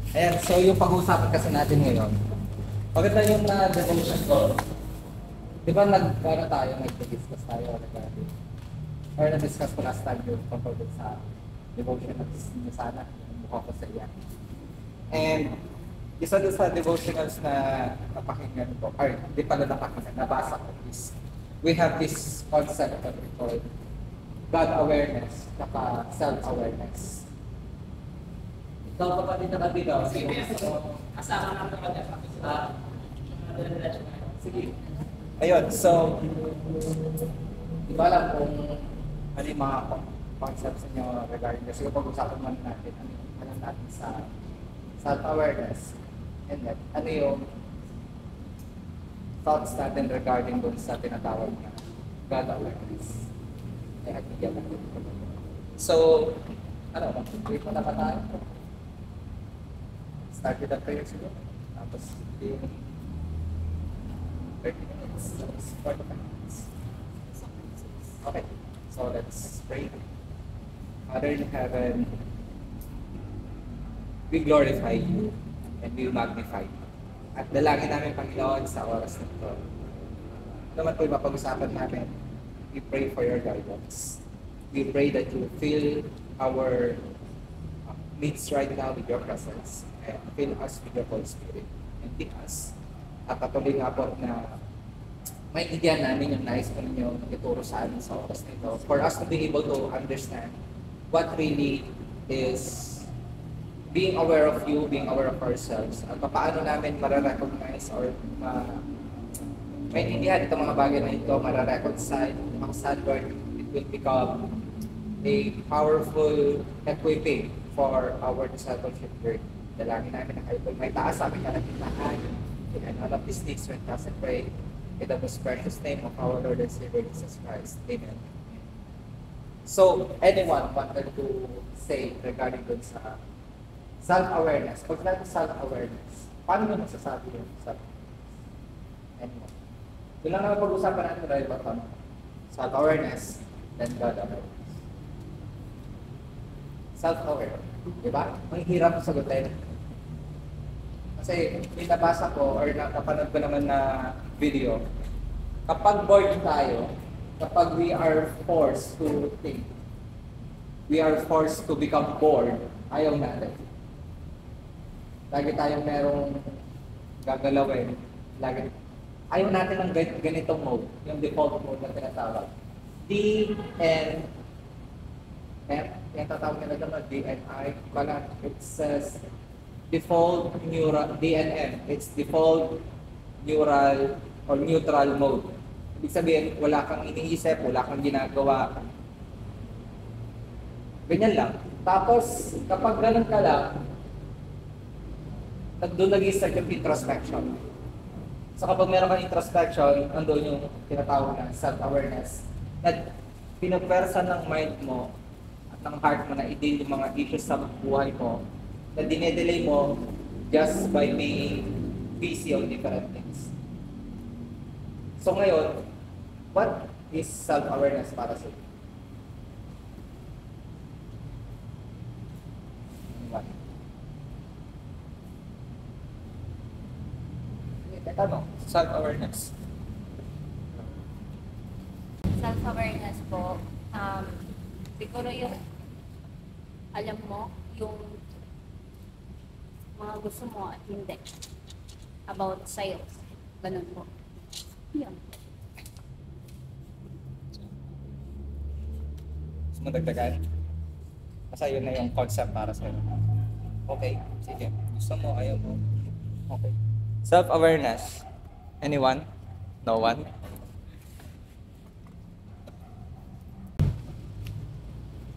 Ayan, so yung pag-uusapan kasi natin ngayon, maganda yung na-devotion ko. Di ba nag-discuss tayo regarding, or na-discuss ko last time yung tungkol dun sa devotion na sana, yung mukha ko sa iyan. And isa dun sa devotionals na napakinggan ko, or di pala napakinggan, nabasa ko is, we have this concept that we call God awareness, saka self-awareness. Ikaw kapatid na kabigaw, sino gusto mo? Kasama ng kapatid. Sige. Ayun, so, di ba alam kung ano yung mga concepts niyo regarding this. Sige, pag-usapan man natin, ano natin sa self-awareness. And then, ano yung thoughts natin regarding dun sa tinatawag na God awareness. Ay, bigyan natin. So, ano, mag-pray mo na ba tayo? Start with the prayer siguro. Tapos, 30 minutes. Tapos, 45 minutes. Okay. So, let's pray. Father in heaven, we glorify you and we magnify you. At dalangin namin, Panginoon, sa oras na ito. Naman po yung mapag-usapan namin, we pray for your guidance. We pray that you fill our midst right now with your presence and fill us with your Holy Spirit and teach us. At patuloy nga po na maintindihan namin yung nais po ninyo ituro sa amin sa oras na ito for us to be able to understand what really is being aware of you, being aware of ourselves, at paano namin mararecognize or maintindihan itong mga bagay na ito, marareconcile, mga standard, it will become a powerful equipping for our discipleship journey. Dalangin namin na kayo may taas sa aming kalagitnaan. And all of these things we trust and pray in the most precious name of our Lord and Savior Jesus Christ. Amen. So, anyone wanted to say regarding dun sa self-awareness? Pag natin self-awareness, paano nyo masasabi yung self-awareness? Anyone? Yun lang naman pag-usapan natin dahil ba tama? Self-awareness, then God awareness. Self-aware. Diba? Ang hirap sagutin. Kasi may nabasa ko or napanood ko naman na video, kapag bored tayo, kapag we are forced to think, we are forced to become bored, ayaw natin. Lagi tayong merong gagalawin. Lagi. Ayaw natin ng ganitong mode, yung default mode na tinatawag. DNF, yung tatawag nila naman, DNI, pala, it says default neural, DNM, it's default neural or neutral mode. Ibig sabihin, wala kang iniisip, wala kang ginagawa. Ganyan lang. Tapos, kapag ganun ka lang, doon nag-i-start yung introspection. So kapag meron kang introspection, andun yung tinatawag na self-awareness. Na pinapwersa ng mind mo at ng heart mo na i-deal yung mga issues sa buhay mo na dinedelay mo just by being busy on different things. So ngayon, what is self-awareness para sa iyo? Ano? Self-awareness. Self-awareness po, siguro yung alam mo yung mga gusto mo at hindi about sa'yo. Ganun po. Yun. Gusto mo dagdagan? Kasi yun na yung concept para sa'yo. Okay, sige. Gusto mo, ayaw mo. Okay. Self-awareness. Anyone? No one?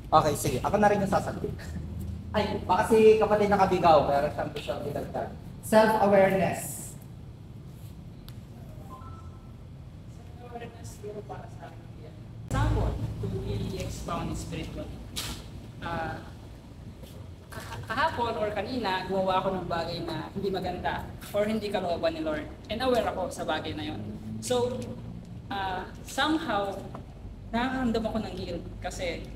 Okay, sige. Ako na rin yung sasagot. Ay, baka si kapatid na kabigaw, pero siyang gusto ang dinagdag. Self-awareness. Self-awareness siguro para sa akin yan. Someone to really expound spiritually. Kahapon or kanina, gumawa ako ng bagay na hindi maganda or hindi kalooban ni Lord. And aware ako sa bagay na yon. So, somehow, nakakamdam ako ng guilt kasi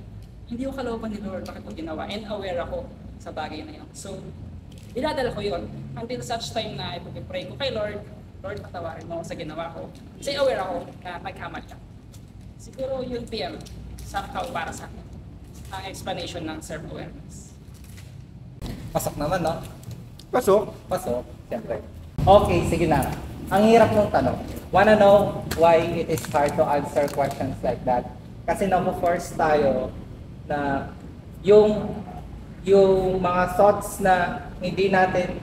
hindi ko kalooban ni Lord bakit ko ginawa and aware ako sa bagay na yon. So, dinadala ko yun until such time na ipag-pray ko kay Lord, Lord, patawarin mo ako sa ginawa ko. Kasi aware ako na nagkamali ka. Siguro yun PM, somehow para sa akin, ang explanation ng self-awareness. Pasok naman, no? Pasok. Pasok, siyempre. Okay, sige na. Ang hirap ng tanong. Wanna know why it is hard to answer questions like that? Kasi na-force tayo na yung mga thoughts na hindi natin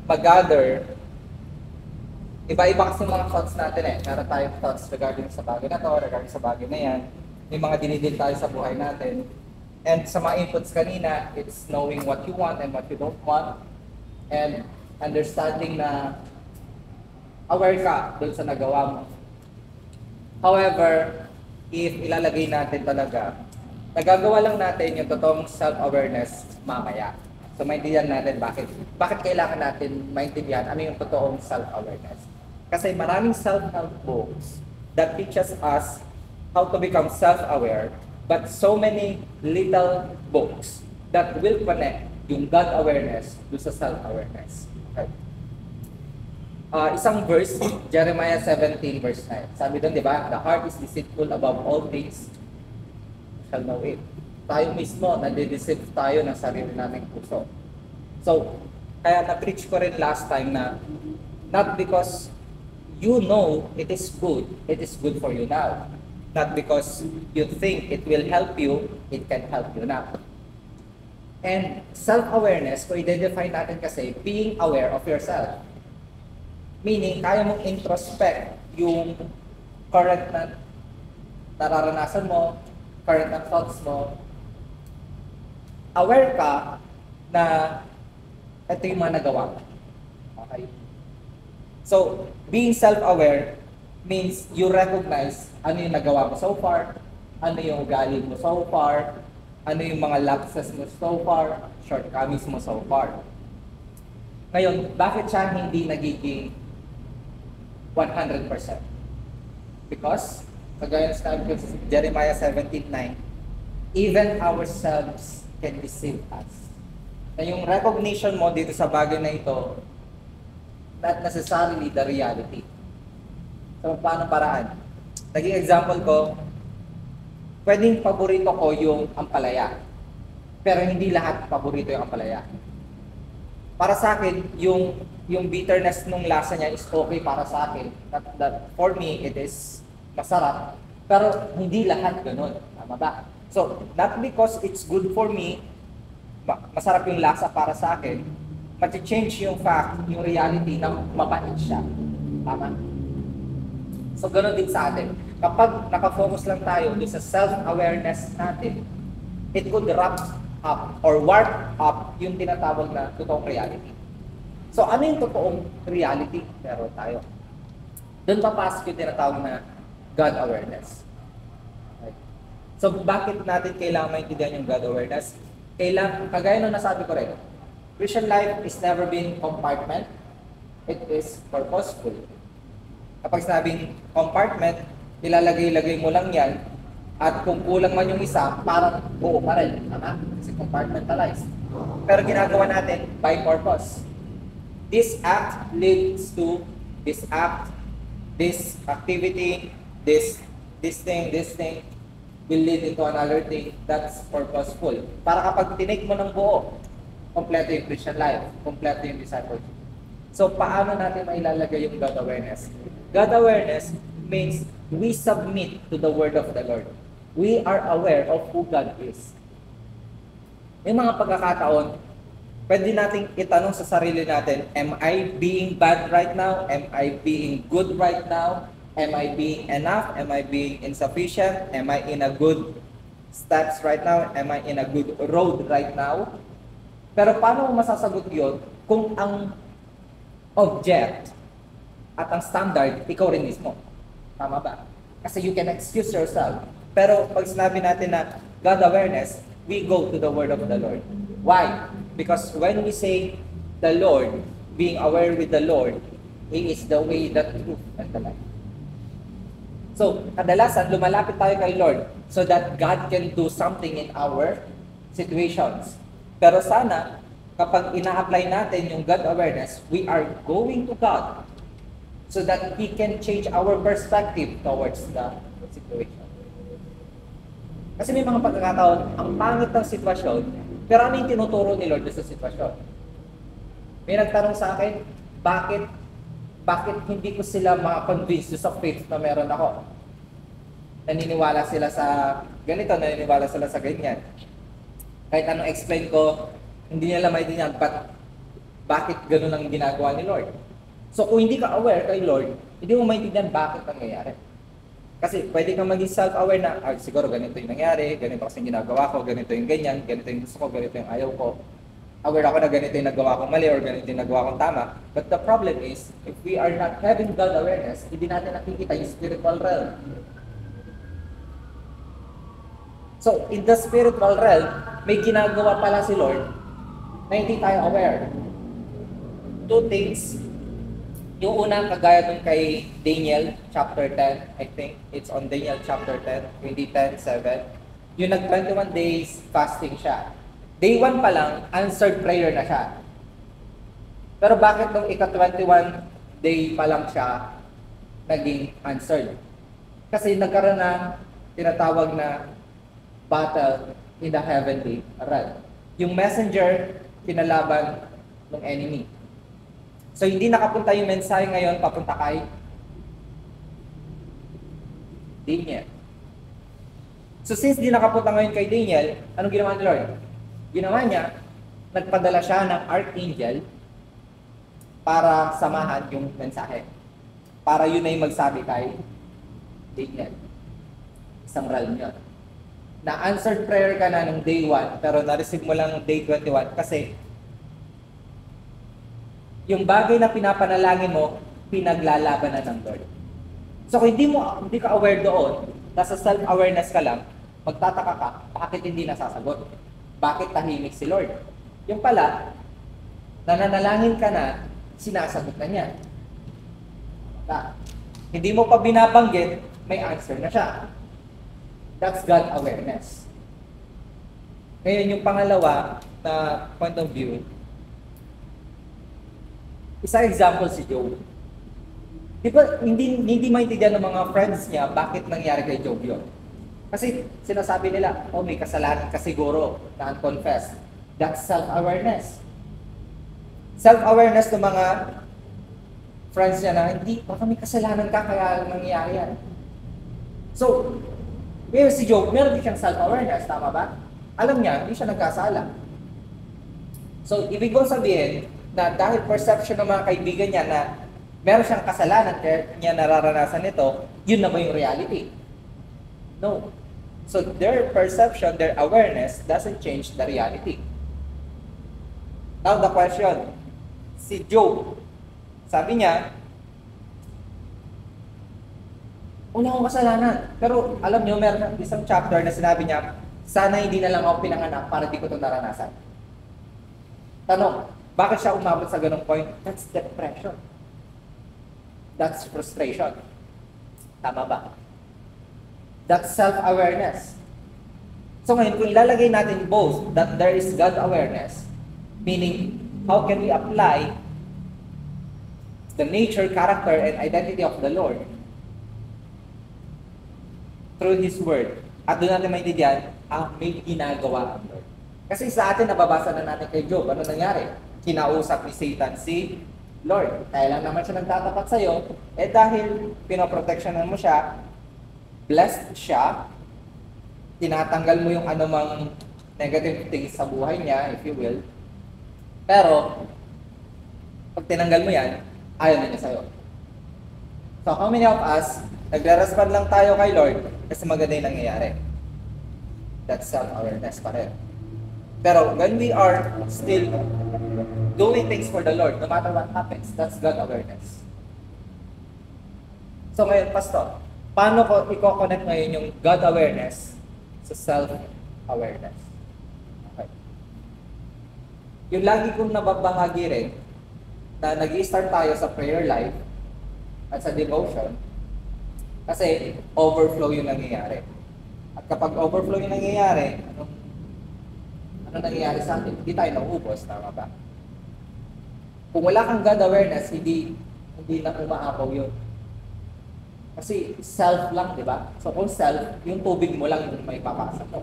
mag-gather, iba-iba kasi mga thoughts natin eh. Meron tayong thoughts regarding sa bagay na to, regarding sa bagay na yan. May mga dinidil tayo sa buhay natin. And sa mga inputs kanina, it's knowing what you want and what you don't want. And understanding na aware ka dun sa nagawa mo. However, if ilalagay natin talaga, nagagawa lang natin yung totoong self-awareness mamaya. So maintindihan natin bakit kailangan natin maintindihan ano yung totoong self-awareness. Kasi maraming self-help books that teaches us how to become self-aware, but so many little books that will connect yung God awareness do sa self-awareness. Okay. Isang verse, Jeremiah 17 verse 9. Sabi doon, di ba? The heart is deceitful above all things. You shall know it. Tayo mismo, nade-deceive tayo ng sarili naming puso. So, kaya na-preach ko rin last time na not because you know it is good for you now. Not because you think it will help you, it can help you now. And self-awareness, kung i-define natin kasi, being aware of yourself. Meaning, kaya mong introspect yung current na nararanasan mo, current na thoughts mo. Aware ka na ito yung mga nagawa mo. Okay? So, being self-aware means you recognize ano yung nagawa mo so far, ano yung ugali mo so far, ano yung mga lapses mo so far, shortcomings mo so far. Ngayon, bakit siya hindi nagiging 100%? Because, kagaya ng sabi ko sa Jeremiah 17:9, even ourselves can deceive us. Na yung recognition mo dito sa bagay na ito, not necessarily the reality. So, paano paraan? Naging example ko, pwedeng paborito ko yung ampalaya. Pero hindi lahat paborito yung ampalaya. Para sa akin, yung bitterness nung lasa niya is okay para sa akin. That for me, it is masarap. Pero hindi lahat ganun. Tama ba? So, not because it's good for me, masarap yung lasa para sa akin, mati-change yung fact, yung reality na mapait siya. Tama? So, ganun din sa atin. Kapag nakafocus lang tayo sa self-awareness natin, it could wrap up or warp up yung tinatawag na totoong reality. So, ano yung totoong reality? Pero tayo. Doon papasok yung tinatawag na God awareness. Okay. So, bakit natin kailangan maintindihan yung God awareness? Kagaya nung nasabi ko rin, Christian life is never been compartment. It is purposeful. Kapag sinabing compartment, ilalagay-lagay mo lang yan, at kung kulang man yung isa, parang buo pa rin. Tama? Kasi compartmentalized. Pero ginagawa natin by purpose. This act leads to this act, this activity, this thing will lead into another thing. That's purposeful. Para kapag tinake mo ng buo, kompleto yung Christian life, kompleto yung discipleship. So, paano natin mailalagay yung God awareness? God awareness means we submit to the word of the Lord. We are aware of who God is. May mga pagkakataon, pwede nating itanong sa sarili natin, am I being bad right now? Am I being good right now? Am I being enough? Am I being insufficient? Am I in a good steps right now? Am I in a good road right now? Pero paano mo masasagot yun kung ang object at ang standard, ikaw rin mismo? Tama ba? Kasi you can excuse yourself. Pero pag sinabi natin na God awareness, we go to the word of the Lord. Why? Because when we say the Lord, being aware with the Lord, He is the way, the truth, and the life. So, kadalasan, lumalapit tayo kay Lord so that God can do something in our situations. Pero sana, kapag ina-apply natin yung God awareness, we are going to God so that He can change our perspective towards the situation. Kasi may mga pagkakataon, ang pangit ng sitwasyon, pero ano yung tinuturo ni Lord sa sitwasyon? May nagtanong sa akin, bakit hindi ko sila makakonvince sa faith na meron ako? Naniniwala sila sa ganito, naniniwala sila sa ganyan. Kahit anong explain ko, hindi nila maintindihan, bakit ganun ang ginagawa ni Lord? So kung hindi ka aware kay Lord, hindi mo maintindihan bakit nangyayari. Kasi pwede kang maging self-aware na, siguro ganito yung nangyari, ganito kasi yung ginagawa ko, ganito yung ganyan, ganito yung gusto ko, ganito yung ayaw ko. Aware ako na ganito yung nagawa kong mali or ganito yung nagawa kong tama. But the problem is, if we are not having God awareness, hindi natin nakikita yung spiritual realm. So, in the spiritual realm, may ginagawa pala si Lord na hindi tayo aware. Two things. Yung una, kagaya dun kay Daniel, chapter 10, I think it's on Daniel chapter 10, 20:10-7. Yung nag-21 days fasting siya. Day 1 pa lang, answered prayer na siya. Pero bakit nung ika-21 day pa lang siya naging answered? Kasi nagkaroon ng tinatawag na battle in the heavenly realm. Yung messenger, pinalaban ng enemy. So, hindi nakapunta yung mensahe ngayon papunta kay Daniel. So, since di nakapunta ngayon kay Daniel, anong ginawa ni Lord? Ginawa niya, nagpadala siya ng archangel para samahan yung mensahe. Para yun ay magsabi kay Daniel. Isang realm yun. Na-answered prayer ka na nung day 1, pero na-receive mo lang nung day 21 kasi yung bagay na pinapanalangin mo, pinaglalaban na ng Lord. So kung hindi ka aware doon, nasa self-awareness ka lang, magtataka ka, bakit hindi nasasagot? Bakit tahimik si Lord? Yung pala, nananalangin ka na, sinasagot na niya. Hindi mo pa binabanggit, may answer na siya. That's God awareness. Ngayon, yung pangalawa na point of view, isang example si Job. Di ba, hindi maintindihan ng mga friends niya bakit nangyari kay Job yun. Kasi sinasabi nila, may kasalanan ka siguro na unconfessed. That's self-awareness. Self-awareness ng mga friends niya na, hindi, baka may kasalanan ka kaya nangyari yan. So, ngayon si Job, meron din siyang self-awareness, tama ba? Alam niya, hindi siya nagkasala. So, ibig kong sabihin, na dahil perception ng mga kaibigan niya na meron siyang kasalanan kaya niya nararanasan ito, yun na ba yung reality? No. So their perception, their awareness doesn't change the reality. Now the question, si Job, sabi niya, wala akong kasalanan. Pero alam niyo, meron isang chapter na sinabi niya, sana hindi na lang ako pinanganak para di ko ito naranasan. Tanong, bakit siya umabot sa ganung point? That's depression. That's frustration. Tama ba? That's self-awareness. So ngayon, kung ilalagay natin both, that there is God awareness, meaning, how can we apply the nature, character, and identity of the Lord through His Word? At doon natin maintindihan, may ginagawa ang Lord. Kasi sa atin, nababasa na natin kay Job, ano nangyari? Kinausap ni Satan si Lord. Kaya lang naman siya nagtatapat sa'yo, dahil pinoproteksyonan mo siya, blessed siya, tinatanggal mo yung anumang negative things sa buhay niya, if you will. Pero, pag tinanggal mo yan, ayaw na niya sa'yo. So, how many of us, nagre-respond lang tayo kay Lord kasi maganda yung nangyayari? That's self-awareness pa rin. Pero when we are still doing things for the Lord, no matter what happens, that's God awareness. So ngayon, Pastor, paano ko i-connect ngayon yung God awareness sa self-awareness? Okay. Yung lagi kong nababahagi rin, na nag-i-start tayo sa prayer life at sa devotion, kasi overflow yung nangyayari. At kapag overflow yung nangyayari, ano nangyayari sa atin? Hindi tayo nauubos, tama ba? Kung wala kang God awareness, hindi na umaapaw yun. Kasi self lang, di ba? So kung self, yung tubig mo lang yung may papasa mo.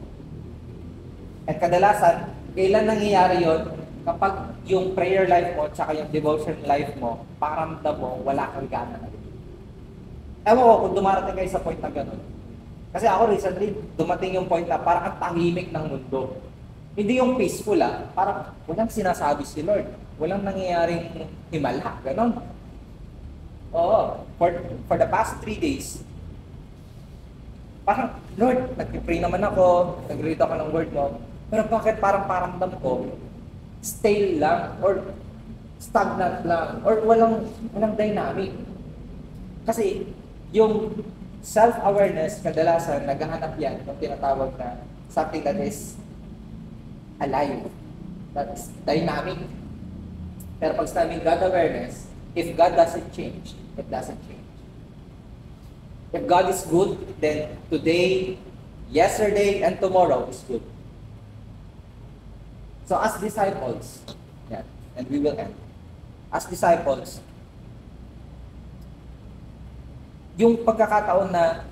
At kadalasan, kailan nangyayari yon? Kapag yung prayer life mo tsaka yung devotion life mo, pakiramdam mo, wala kang gana na. Ewan ko kung dumarating kayo sa point na gano'n. Kasi ako recently, dumating yung point na parang ang tahimik ng mundo. Hindi yung peaceful parang walang sinasabi si Lord. Walang nangyayaring himala, gano'n. Oo, for the past 3 days, parang, Lord, nag-pray naman ako, nag-read ako ng word mo, pero bakit parang paramdam ko, stale lang, or stagnant lang, or walang dynamic. Kasi, yung self-awareness, kadalasan, naghahanap yan ng tinatawag na something that is alive, that's dynamic. Pero pag sinabing God awareness, if God doesn't change, it doesn't change. If God is good, then today, yesterday, and tomorrow is good. So as disciples, and we will end. As disciples, yung pagkakataon na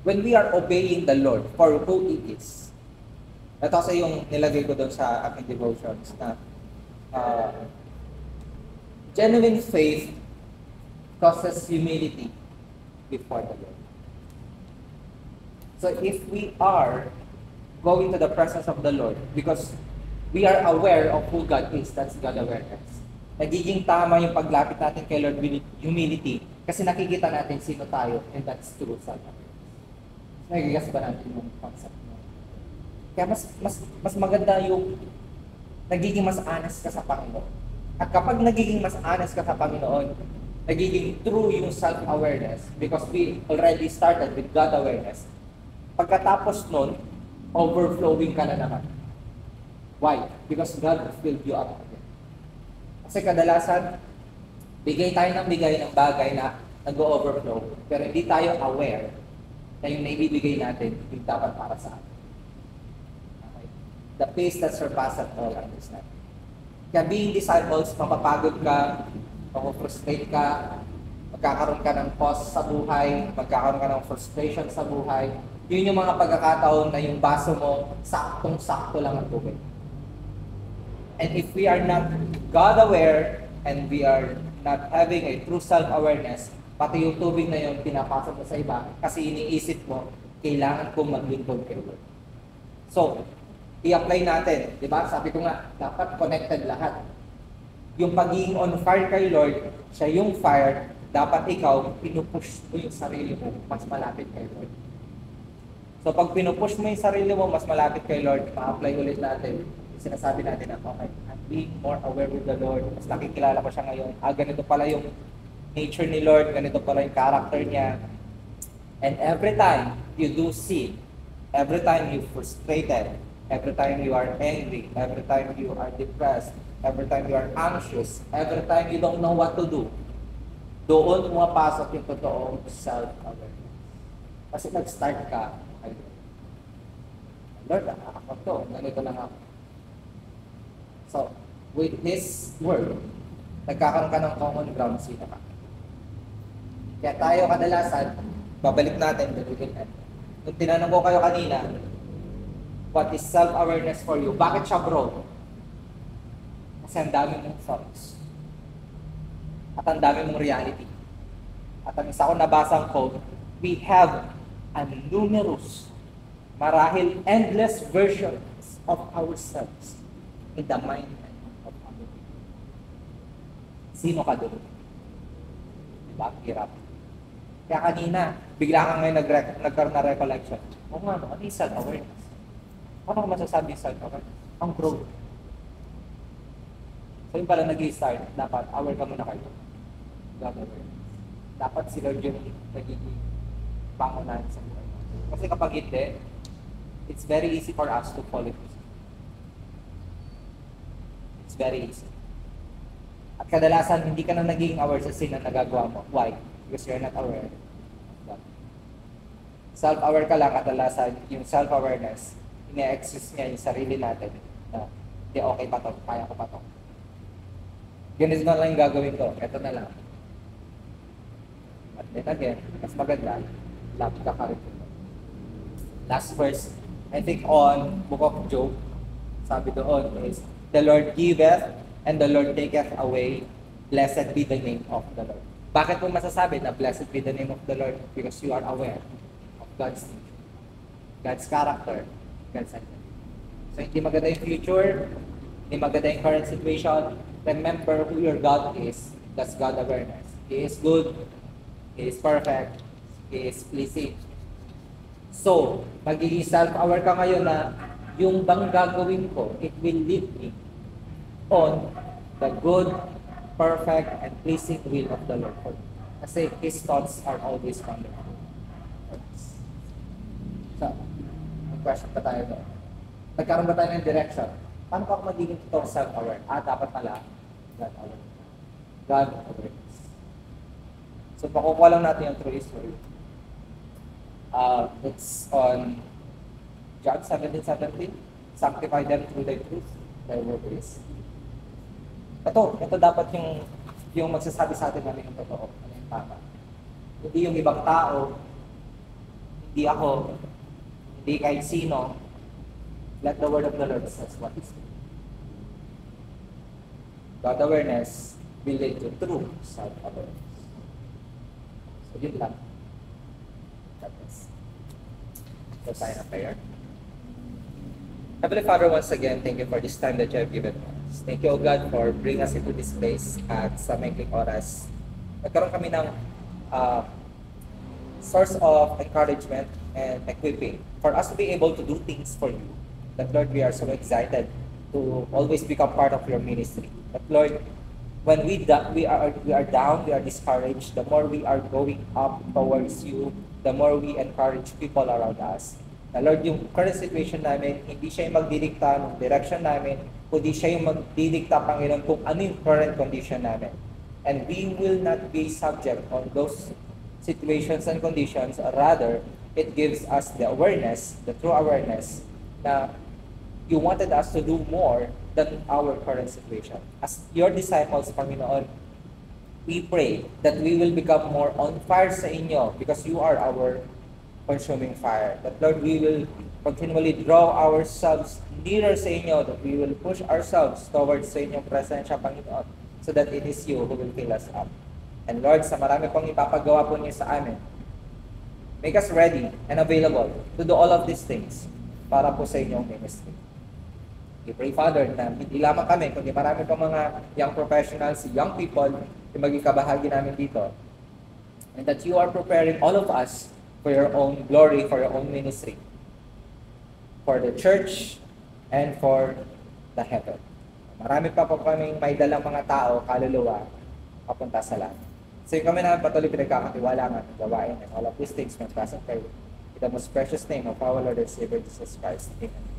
when we are obeying the Lord for who He is, ito kasi yung nilagay ko doon sa aking devotions na genuine faith causes humility before the Lord. So if we are going to the presence of the Lord because we are aware of who God is, that's God awareness. Nagiging tama yung paglapit natin kay Lord with humility kasi nakikita natin sino tayo and that's true self-awareness. Nagigas ba natin yung concept mo? Kaya mas maganda yung nagiging mas honest ka sa Panginoon. At kapag nagiging mas honest ka sa Panginoon, nagiging true yung self-awareness because we already started with God awareness. Pagkatapos nun, overflowing ka na naman. Why? Because God filled you up again. Kasi kadalasan, bigay tayo ng bigay ng bagay na nag-overflow, pero hindi tayo aware na yung naibibigay natin yung dapat para sa atin. Okay? The peace that surpasses all understanding. Kaya being disciples, mapapagod ka, mapaprustrate ka, magkakaroon ka ng pause sa buhay, magkakaroon ka ng frustration sa buhay. Yun yung mga pagkakataon na yung baso mo, saktong-sakto lang ang tubig. And if we are not God-aware and we are not having a true self-awareness, pati yung tubig na yun, pinapasok mo sa iba kasi iniisip mo, kailangan kong maglingkod kay Lord. So, i-apply natin, di ba? Sabi ko nga, dapat connected lahat. Yung pagiging on fire kay Lord, siya yung fire, dapat ikaw, pinupush mo yung sarili mo, mas malapit kay Lord. So pag pinupush mo yung sarili mo, mas malapit kay Lord, ma-apply ulit natin. Sinasabi natin na, okay, I'm being more aware with the Lord. Mas nakikilala ko siya ngayon. Ganito pala yung nature ni Lord, ganito pala yung character niya. And every time you do sin, every time you frustrated, every time you are angry, every time you are depressed, every time you are anxious, every time you don't know what to do, doon pumapasok yung totoong self-awareness. Kasi nag-start ka, Lord, ako to, ganito lang ako. So, with His Word, nagkakaroon ka ng common ground sino ka. Kaya tayo kadalasan, babalik natin, kung tinanong ko kayo kanina, what is self-awareness for you? Bakit siya broad? Kasi ang dami mong thoughts. At ang dami mong reality. At ang isa ko nabasang quote, we have a numerous, marahil endless versions of ourselves in the mind of other people. Sino ka doon? Diba? Hirap. Kaya kanina, bigla kang ngayon nagkaroon na recollection. O nga, ano yung self-awareness? Ano ko masasabi sa self-awareness? Ang growth. So yung pala nag-i-start, dapat aware ka muna kayo. God awareness. Dapat si Lord yung nagiging pangunahan sa buhay. Kasi kapag hindi, it's very easy for us to fall into sin. It's very easy. At kadalasan, hindi ka na naging aware sa sin na nagagawa mo. Why? Because you're not aware of God. Self-aware ka lang, kadalasan, yung self-awareness, ine-exist niya yung sarili natin na, hindi, okay pa to, kaya ko pa to. Ganito na lang yung gagawin ko, ito na lang. But then again, mas maganda, love ka ka rin. Last verse, I think on Book of Job, sabi doon is, the Lord giveth and the Lord taketh away, blessed be the name of the Lord. Bakit mo masasabi na blessed be the name of the Lord? Because you are aware of God's name, God's character, God's identity. So hindi maganda yung future, hindi maganda yung current situation, remember who your God is. That's God awareness. He is good, He is perfect, He is pleasing. So, magiging self-aware ka ngayon na yung bang gagawin ko, it will lead me on the good, perfect, and pleasing will of the Lord for me. Kasi His thoughts are always wonderful. So, may question pa tayo doon. Nagkaroon ba tayo ng direction? Paano pa ako magiging total self-aware? Dapat pala, God awareness. God awareness. So, pakukuha lang natin yung true history. It's on John 17:17. Sanctify them through thy truth. Thy word is. Ito dapat yung magsasabi sa atin ano yung totoo, ano yung tama. Hindi yung ibang tao, hindi ako, hindi kahit sino. Let the word of the Lord says what is it. God awareness will lead to true self-awareness. So yun lang. God bless. So tayo na prayer. Heavenly Father, once again, thank you for this time that you have given us. Thank you, O God, for bringing us into this place at sa maikling oras. Nagkaroon kami ng source of encouragement and equipping for us to be able to do things for you. That, Lord, we are so excited to always become part of your ministry. But, Lord, when we are down, we are discouraged, the more we are going up towards you, the more we encourage people around us. Na Lord, yung current situation namin, hindi siya yung magdidikta ng direction namin, kundi siya yung magdidikta, Panginoon, kung ano yung current condition namin. And we will not be subject on those situations and conditions. Rather, it gives us the awareness, the true awareness, na you wanted us to do more than our current situation. As your disciples, Panginoon, we pray that we will become more on fire sa inyo because you are our consuming fire. That, Lord, we will continually draw ourselves nearer sa inyo, that we will push ourselves towards sa inyong presensya, Panginoon, so that it is you who will fill us up. And Lord, sa marami pong ipapagawa po niyo sa amin, make us ready and available to do all of these things para po sa inyong ministry. We pray, Father, na hindi lamang kami, kundi marami pang mga young professionals, young people, yung maging kabahagi namin dito. And that you are preparing all of us for your own glory, for your own ministry, for the church, and for the heaven. Marami pa po kaming may dalang mga tao, kaluluwa, papunta sa langit. So yung kami namin patuloy pinagkakatiwalaan at gawain and all of these things may present kayo. In the most precious name of our Lord and Savior Jesus Christ. Amen.